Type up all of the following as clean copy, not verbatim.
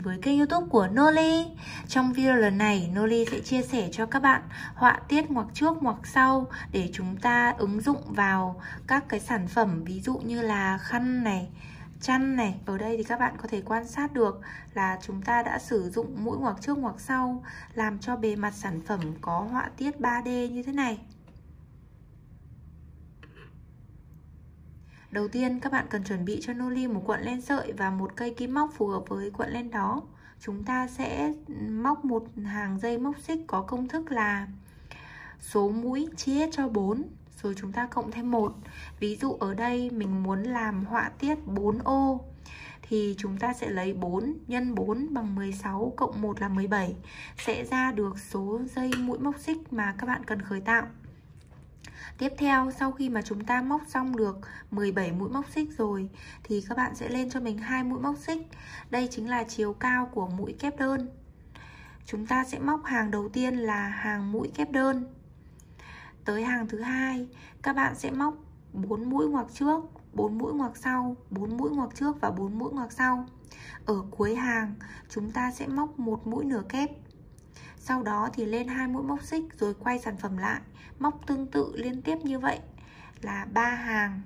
với kênh YouTube của Noli. Trong video lần này, Noli sẽ chia sẻ cho các bạn họa tiết ngoặc trước ngoặc sau để chúng ta ứng dụng vào các cái sản phẩm, ví dụ như là khăn này, chăn này. Ở đây thì các bạn có thể quan sát được là chúng ta đã sử dụng mũi ngoặc trước ngoặc sau, làm cho bề mặt sản phẩm có họa tiết 3D như thế này. Đầu tiên các bạn cần chuẩn bị cho Noli một cuộn len sợi và một cây kim móc phù hợp với cuộn len đó. Chúng ta sẽ móc một hàng dây móc xích có công thức là số mũi chia hết cho 4, rồi chúng ta cộng thêm 1. Ví dụ ở đây mình muốn làm họa tiết 4 ô thì chúng ta sẽ lấy 4 nhân 4 bằng 16 cộng 1 là 17, sẽ ra được số dây mũi móc xích mà các bạn cần khởi tạo. Tiếp theo, sau khi mà chúng ta móc xong được 17 mũi móc xích rồi thì các bạn sẽ lên cho mình 2 mũi móc xích. Đây chính là chiều cao của mũi kép đơn. Chúng ta sẽ móc hàng đầu tiên là hàng mũi kép đơn. Tới hàng thứ hai, các bạn sẽ móc 4 mũi ngoặc trước, 4 mũi ngoặc sau, 4 mũi ngoặc trước và 4 mũi ngoặc sau. Ở cuối hàng, chúng ta sẽ móc một mũi nửa kép. Sau đó thì lên 2 mũi móc xích rồi quay sản phẩm lại, móc tương tự liên tiếp như vậy là 3 hàng.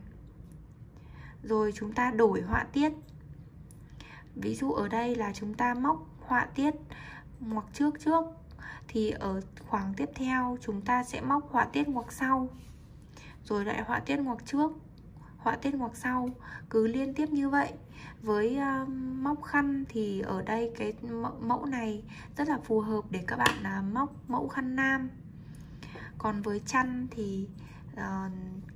Rồi chúng ta đổi họa tiết. Ví dụ ở đây là chúng ta móc họa tiết ngoặc trước trước thì ở khoảng tiếp theo chúng ta sẽ móc họa tiết ngoặc sau, rồi lại họa tiết ngoặc trước, họa tiết ngoặc sau, cứ liên tiếp như vậy. Với móc khăn thì ở đây cái mẫu này rất là phù hợp để các bạn móc mẫu khăn nam. Còn với chăn thì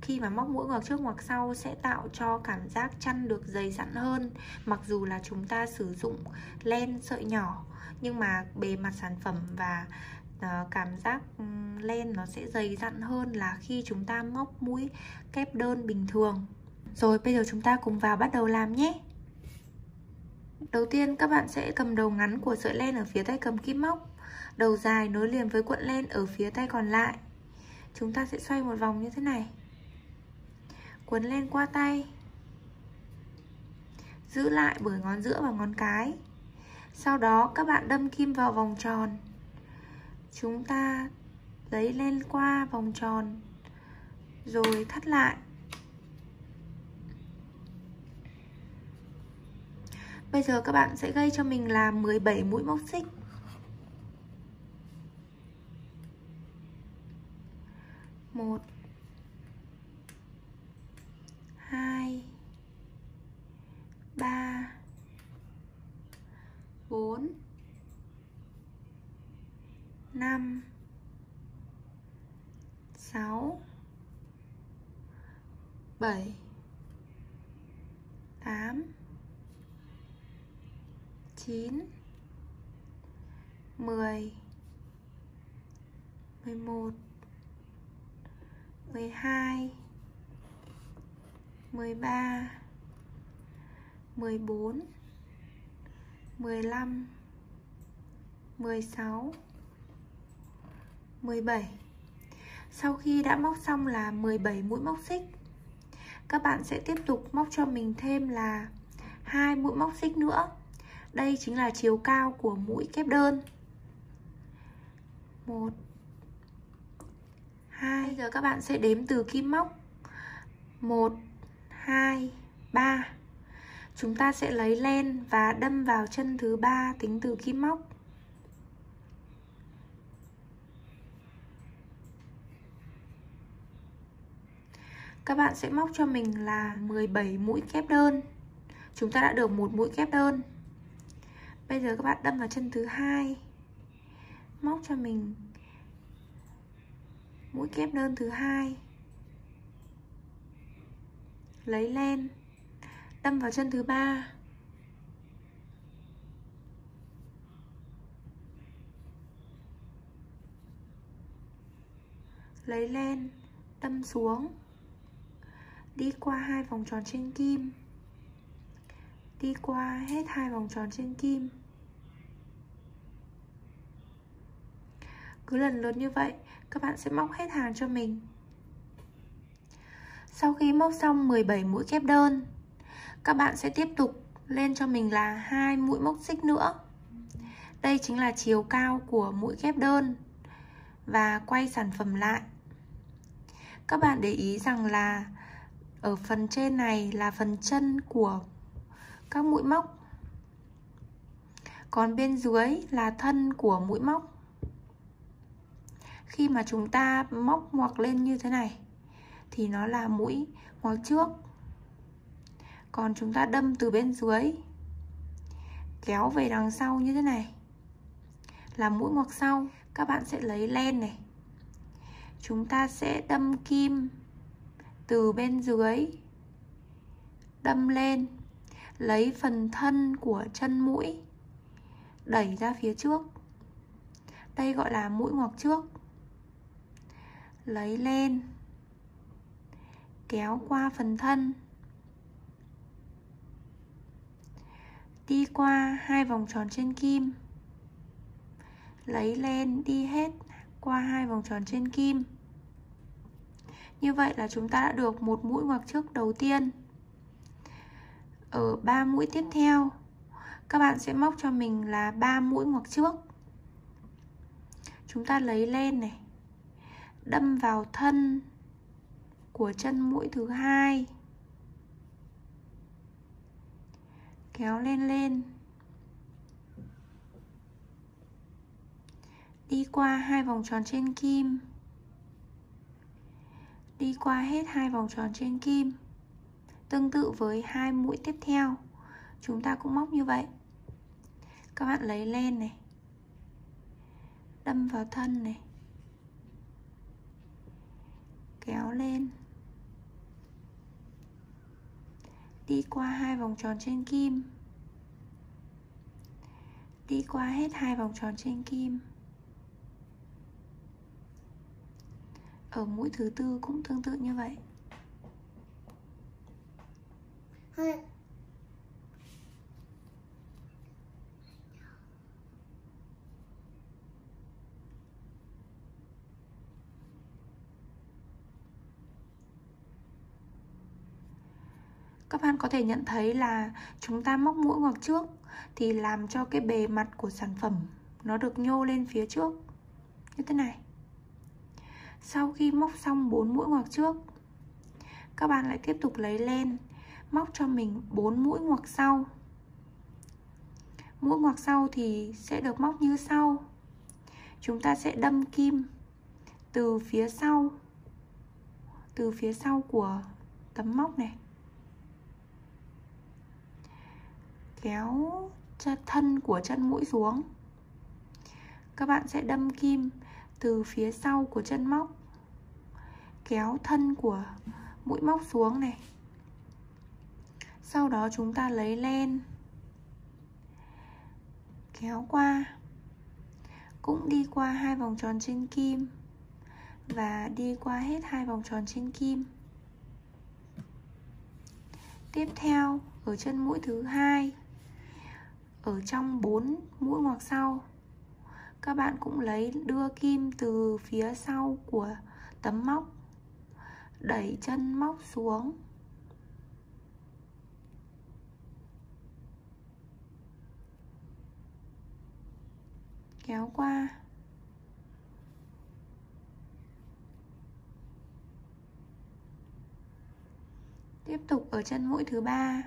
khi mà móc mũi ngoặc trước ngoặc sau sẽ tạo cho cảm giác chăn được dày dặn hơn. Mặc dù là chúng ta sử dụng len sợi nhỏ, nhưng mà bề mặt sản phẩm và cảm giác len nó sẽ dày dặn hơn là khi chúng ta móc mũi kép đơn bình thường. Rồi bây giờ chúng ta cùng vào bắt đầu làm nhé. Đầu tiên các bạn sẽ cầm đầu ngắn của sợi len ở phía tay cầm kim móc, đầu dài nối liền với cuộn len ở phía tay còn lại. Chúng ta sẽ xoay một vòng như thế này, quấn len qua tay, giữ lại bởi ngón giữa và ngón cái. Sau đó các bạn đâm kim vào vòng tròn, chúng ta lấy len qua vòng tròn rồi thắt lại. Bây giờ các bạn sẽ gây cho mình là 17 mũi móc xích. 1 2 3 4 5 6 7 8 9 10 11 12 13 14 15 16 17. Sau khi đã móc xong là 17 mũi móc xích, các bạn sẽ tiếp tục móc cho mình thêm là 2 mũi móc xích nữa. Đây chính là chiều cao của mũi kép đơn. 1 2. Bây giờ các bạn sẽ đếm từ kim móc 1 2 3. Chúng ta sẽ lấy len và đâm vào chân thứ 3 tính từ kim móc. Các bạn sẽ móc cho mình là 17 mũi kép đơn. Chúng ta đã được một mũi kép đơn. Bây giờ các bạn đâm vào chân thứ 2, móc cho mình mũi kép đơn thứ 2, lấy len đâm vào chân thứ 3, lấy len đâm xuống, đi qua 2 vòng tròn trên kim, đi qua hết 2 vòng tròn trên kim. Cứ lần lượt như vậy, các bạn sẽ móc hết hàng cho mình. Sau khi móc xong 17 mũi kép đơn, các bạn sẽ tiếp tục lên cho mình là 2 mũi móc xích nữa. Đây chính là chiều cao của mũi ghép đơn. Và quay sản phẩm lại. Các bạn để ý rằng là ở phần trên này là phần chân của các mũi móc, còn bên dưới là thân của mũi móc. Khi mà chúng ta móc ngoặc lên như thế này thì nó là mũi ngoặc trước. Còn chúng ta đâm từ bên dưới kéo về đằng sau như thế này là mũi ngoặc sau. Các bạn sẽ lấy len này, chúng ta sẽ đâm kim từ bên dưới đâm lên, lấy phần thân của chân mũi đẩy ra phía trước. Đây gọi là mũi ngoặc trước. Lấy lên, kéo qua phần thân, đi qua 2 vòng tròn trên kim, lấy lên, đi hết qua 2 vòng tròn trên kim. Như vậy là chúng ta đã được một mũi ngoặc trước đầu tiên. Ở 3 mũi tiếp theo, các bạn sẽ móc cho mình là 3 mũi ngoặc trước. Chúng ta lấy lên này, đâm vào thân của chân mũi thứ hai, kéo lên, đi qua 2 vòng tròn trên kim, đi qua hết 2 vòng tròn trên kim. Tương tự với 2 mũi tiếp theo, chúng ta cũng móc như vậy. Các bạn lấy lên này, đâm vào thân này, kéo lên, đi qua 2 vòng tròn trên kim, đi qua hết 2 vòng tròn trên kim. Ở mũi thứ tư cũng tương tự như vậy. Các bạn có thể nhận thấy là chúng ta móc mũi ngoặc trước thì làm cho cái bề mặt của sản phẩm nó được nhô lên phía trước như thế này. Sau khi móc xong 4 mũi ngoặc trước, các bạn lại tiếp tục lấy lên, móc cho mình 4 mũi ngoặc sau. Mũi ngoặc sau thì sẽ được móc như sau. Chúng ta sẽ đâm kim từ phía sau của tấm móc này, kéo thân của chân mũi xuống. Các bạn sẽ đâm kim từ phía sau của chân móc, kéo thân của mũi móc xuống này. Sau đó chúng ta lấy len, kéo qua, cũng đi qua 2 vòng tròn trên kim và đi qua hết 2 vòng tròn trên kim. Tiếp theo, ở chân mũi thứ hai, ở trong 4 mũi ngoặc sau, các bạn cũng đưa kim từ phía sau của tấm móc, đẩy chân móc xuống, kéo qua, tiếp tục ở chân mũi thứ ba,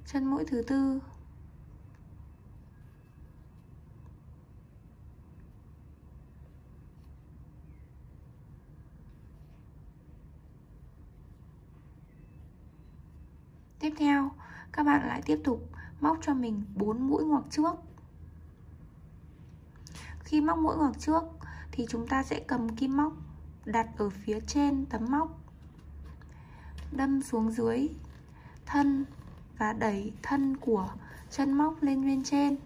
chân mũi thứ tư, tiếp theo các bạn lại tiếp tục móc cho mình 4 mũi ngoặc trước. Khi móc mũi ngoặc trước thì chúng ta sẽ cầm kim móc đặt ở phía trên tấm móc, đâm xuống dưới thân và đẩy thân của chân móc lên bên trên.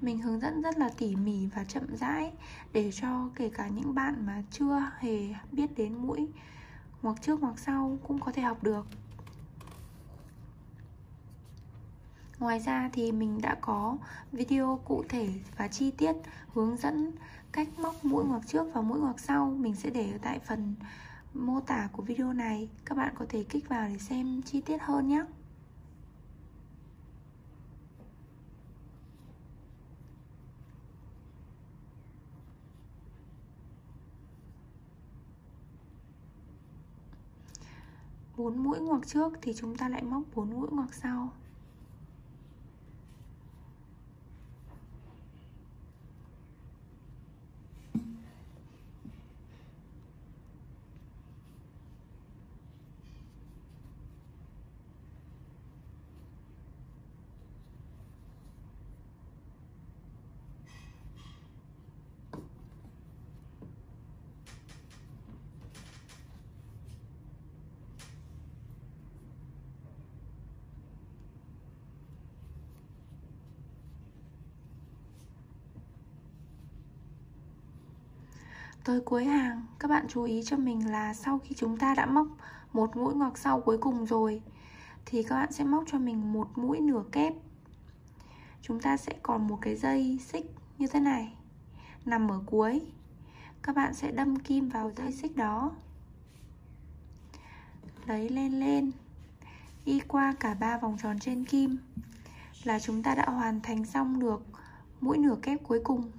Mình hướng dẫn rất là tỉ mỉ và chậm rãi để cho kể cả những bạn mà chưa hề biết đến mũi ngoặc trước ngoặc sau cũng có thể học được. Ngoài ra thì mình đã có video cụ thể và chi tiết hướng dẫn cách móc mũi ngoặc trước và mũi ngoặc sau. Mình sẽ để ở tại phần mô tả của video này. Các bạn có thể kích vào để xem chi tiết hơn nhé. Bốn mũi ngoặc trước thì chúng ta lại móc 4 mũi ngoặc sau. Tới cuối hàng, các bạn chú ý cho mình là sau khi chúng ta đã móc một mũi ngoặc sau cuối cùng rồi thì các bạn sẽ móc cho mình một mũi nửa kép. Chúng ta sẽ còn một cái dây xích như thế này nằm ở cuối. Các bạn sẽ đâm kim vào dây xích đó, lấy lên đi qua cả 3 vòng tròn trên kim là chúng ta đã hoàn thành xong được mũi nửa kép cuối cùng.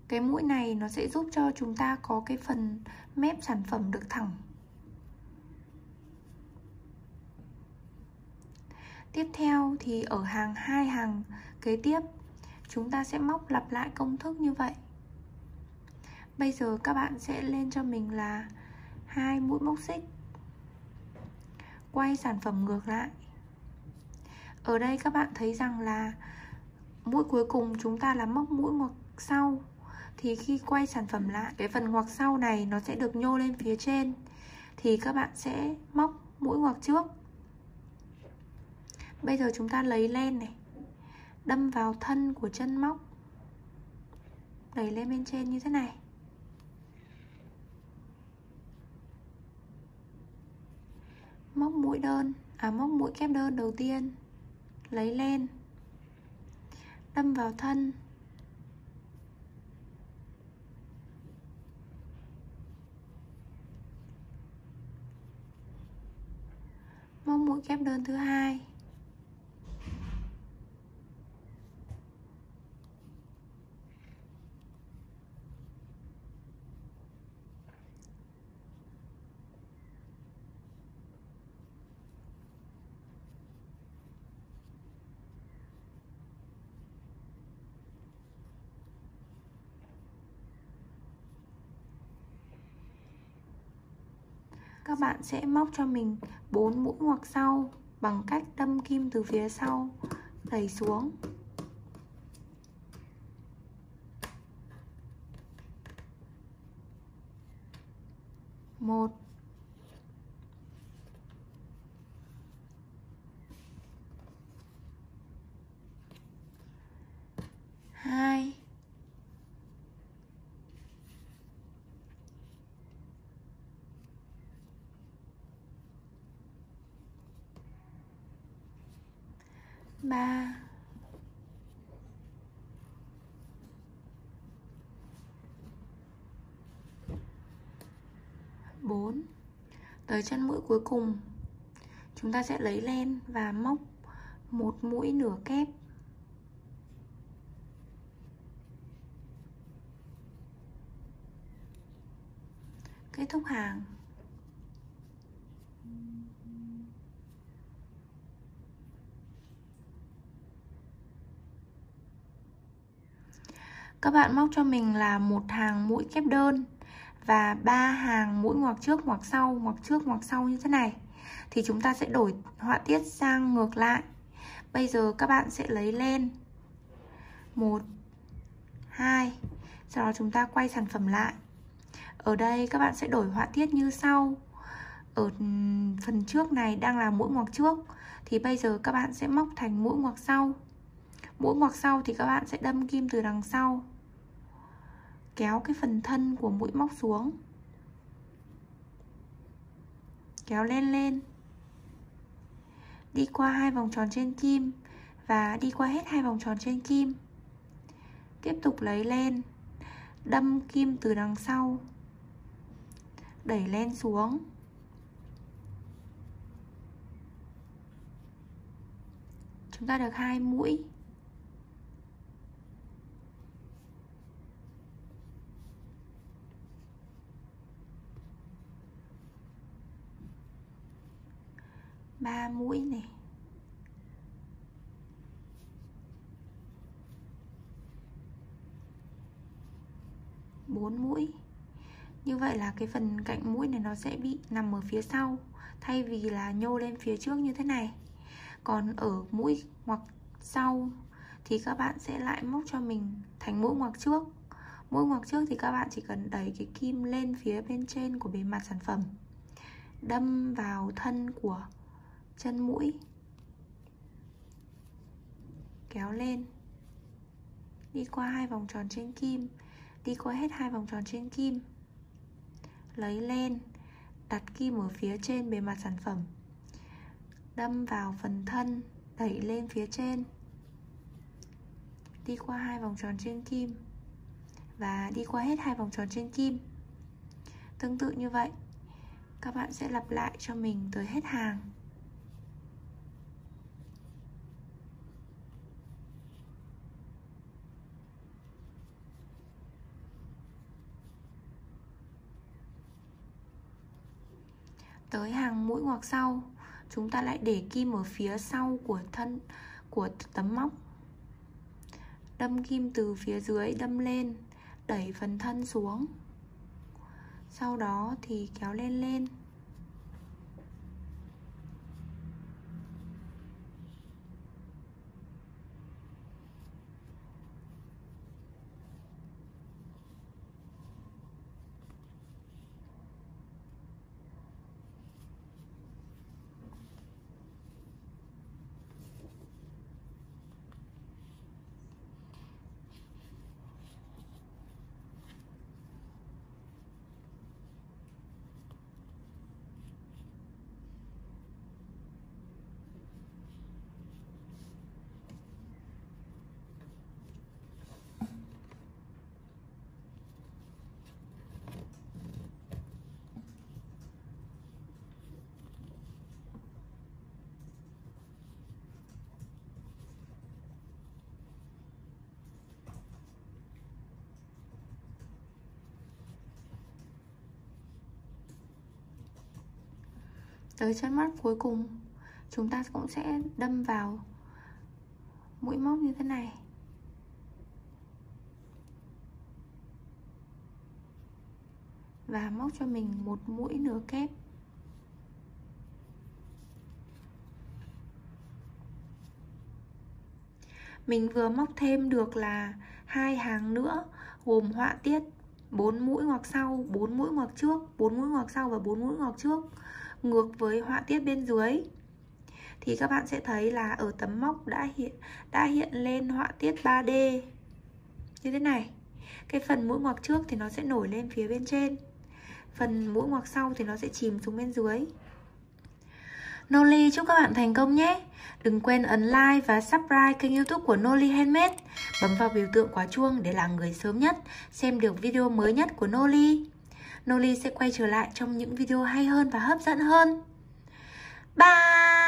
Cái mũi này nó sẽ giúp cho chúng ta có cái phần mép sản phẩm được thẳng. Tiếp theo thì ở hai hàng kế tiếp chúng ta sẽ móc lặp lại công thức như vậy. Bây giờ các bạn sẽ lên cho mình là 2 mũi móc xích, quay sản phẩm ngược lại. Ở đây các bạn thấy rằng là mũi cuối cùng chúng ta là móc mũi ngoặc sau, thì khi quay sản phẩm lại, cái phần ngoặc sau này nó sẽ được nhô lên phía trên, thì các bạn sẽ móc mũi ngoặc trước. Bây giờ chúng ta lấy len này, đâm vào thân của chân móc, đẩy lên bên trên như thế này. Móc mũi kép đơn đầu tiên, lấy len, đâm vào thân, móc mũi kép đơn thứ hai, các bạn sẽ móc cho mình 4 mũi ngoặc sau bằng cách đâm kim từ phía sau, đẩy xuống. Một, hai, ba, 4. Tới chân mũi cuối cùng chúng ta sẽ lấy len và móc một mũi nửa kép. Kết thúc hàng. Các bạn móc cho mình là một hàng mũi kép đơn và 3 hàng mũi ngoặc trước ngoặc sau, ngoặc trước ngoặc sau như thế này. Thì chúng ta sẽ đổi họa tiết sang ngược lại. Bây giờ các bạn sẽ lấy len 1, 2, sau đó chúng ta quay sản phẩm lại. Ở đây các bạn sẽ đổi họa tiết như sau. Ở phần trước này đang là mũi ngoặc trước, thì bây giờ các bạn sẽ móc thành mũi ngoặc sau. Mũi ngoặc sau thì các bạn sẽ đâm kim từ đằng sau, kéo cái phần thân của mũi móc xuống, kéo lên, đi qua 2 vòng tròn trên kim và đi qua hết 2 vòng tròn trên kim. Tiếp tục lấy lên, đâm kim từ đằng sau, đẩy lên xuống. Chúng ta được 2 mũi. Ba mũi này. 4 mũi. Như vậy là cái phần cạnh mũi này nó sẽ bị nằm ở phía sau, thay vì là nhô lên phía trước như thế này. Còn ở mũi ngoặc sau thì các bạn sẽ lại móc cho mình thành mũi ngoặc trước. Mũi ngoặc trước thì các bạn chỉ cần đẩy cái kim lên phía bên trên của bề mặt sản phẩm, đâm vào thân của chân mũi, kéo lên, đi qua 2 vòng tròn trên kim, đi qua hết 2 vòng tròn trên kim, lấy lên, đặt kim ở phía trên bề mặt sản phẩm, đâm vào phần thân, đẩy lên phía trên, đi qua 2 vòng tròn trên kim và đi qua hết 2 vòng tròn trên kim. Tương tự như vậy, các bạn sẽ lặp lại cho mình tới hết hàng. Tới hàng mũi ngoặc sau, chúng ta lại để kim ở phía sau của thân của tấm móc, đâm kim từ phía dưới đâm lên, đẩy phần thân xuống, sau đó thì kéo lên. Tới chân móc cuối cùng, chúng ta cũng sẽ đâm vào mũi móc như thế này, và móc cho mình một mũi nửa kép. Mình vừa móc thêm được là 2 hàng nữa, gồm họa tiết 4 mũi ngoặc sau, 4 mũi ngoặc trước, 4 mũi ngoặc sau và 4 mũi ngoặc trước, ngược với họa tiết bên dưới. Thì các bạn sẽ thấy là ở tấm móc đã hiện lên họa tiết 3D như thế này. Cái phần mũi ngoặc trước thì nó sẽ nổi lên phía bên trên, phần mũi ngoặc sau thì nó sẽ chìm xuống bên dưới. Noli chúc các bạn thành công nhé. Đừng quên ấn like và subscribe kênh YouTube của Noli Handmade. Bấm vào biểu tượng quả chuông để là người sớm nhất xem được video mới nhất của Noli. Noli sẽ quay trở lại trong những video hay hơn và hấp dẫn hơn. Bye!